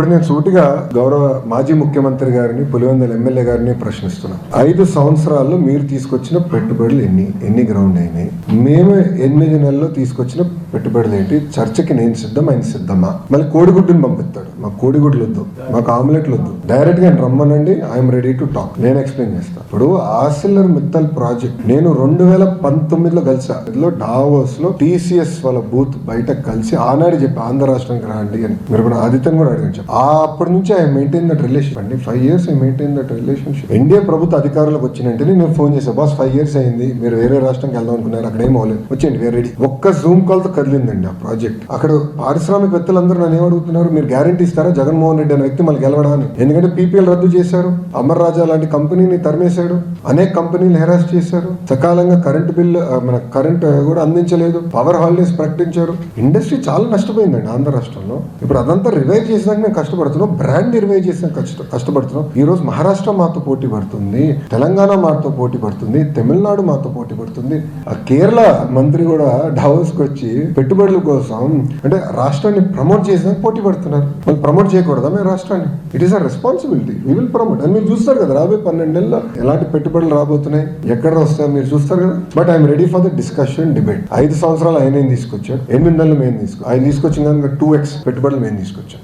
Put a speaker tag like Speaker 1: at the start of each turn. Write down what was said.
Speaker 1: ఇప్పుడు నేను సూటిగా గౌరవ మాజీ ముఖ్యమంత్రి గారిని, పులివెందుల ఎమ్మెల్యే గారిని ప్రశ్నిస్తున్నా. 5 సంవత్సరాల్లో మీరు తీసుకొచ్చిన పెట్టుబడులు ఎన్ని గ్రౌండ్ అయినాయి? మేము 8 నెలల్లో తీసుకొచ్చిన పెట్టుబడులు ఏంటి? చర్చకి నేను సిద్ధం, ఆయన సిద్ధమా? మళ్ళీ కోడిగుడ్డుని పంపిస్తాడు. మాకు కోడిగుడ్లు వద్దు, మాకు ఆమ్లెట్లు వద్దు, డైరెక్ట్ గా రమ్మనండి, ఐఎమ్ రెడీ టు టాక్, నేను ఎక్స్ప్లెయిన్ చేస్తాను. ఇప్పుడు ఆర్సిలర్ మిత్తల్ ప్రాజెక్ట్ నేను 2019లో కలిసా. ఇందులో డావోస్ లో TCS వాళ్ళ బూత్ బయట కలిసి ఆనాడు చెప్పి ఆంధ్ర రాష్ట్రానికి రాండి అని. మీరు ఆదిత్యని కూడా అడిగాను. అప్పటి నుంచి ఐ మెయింటైన్ దట్ రిలేషన్ అండి. 5 years I maintain that relationship. India ప్రభుత్వ అధికారులకు వచ్చినంటేనే నేను ఫోన్ చేశాను, బాస్ 5 years అయింది, మీరు వేరే రాష్ట్రానికి వెళ్దాం అనుకున్నారు, అక్కడ ఏం అవ్వలేదు, వచ్చేయండి వేరే రెడీ. ఒక్క జూమ్ కాల్ తో కదిలిందండి ఆ ప్రాజెక్ట్. అక్కడ పారిశ్రామికవేత్తలందరూ నన్ను ఏమడుగుతున్నారు, మీరు గ్యారంటీ ఇస్తారా జగన్మోహన్ రెడ్డి అనే వ్యక్తి మళ్ళీ గెలవడాన్ని? ఎందుకంటే PPL రద్దు చేశారు, అమర్ రాజా లాంటి కంపెనీని తరిమేశాడు, అనేక కంపెనీలు హెరాస్ చేశారు, సకాలంగా కరెంట్ బిల్లు మన కరెంట్ కూడా అందించలేదు, పవర్ హాలిడేస్ ప్రకటించారు. ఇండస్ట్రీ చాలా నష్టపోయిందండి ఆంధ్ర రాష్ట్రంలో. ఇప్పుడు అదంతా రివైవ్ చేసినాక మేము కష్టపడుతున్నాం, బ్రాండ్ రివైవ్ చేసినాక కష్టపడుతున్నాం. ఈ రోజు మహారాష్ట్ర మాతో పోటీ పడుతుంది, తెలంగాణ మాతో పోటీ పడుతుంది, తమిళనాడు మాతో పోటీ పడుతుంది. ఆ కేరళ మంత్రి కూడా డావోస్ కి వచ్చి పెట్టుబడుల కోసం అంటే రాష్ట్రాన్ని ప్రమోట్ చేసినాక పోటీ పడుతున్నారు. వాళ్ళు ప్రమోట్ చేయకూడదా మేము రాష్ట్రాన్ని? It is a responsibility, we will promote. అని మీరు చూస్తారు కదా రాబోయే 12 నెలల్లో ఎలాంటి పెట్టుబడులు రాబోతున్నాయి, ఎక్కడ వస్తాయో మీరు చూస్తారు కదా. But I'm ready for the discussion, debate. 5 సంవత్సరాలు ఆయన తీసుకొచ్చాడు, 8 నెలలు మేము ఆయన తీసుకొచ్చిన 2x పెట్టుబడులు మేము తీసుకొచ్చాం.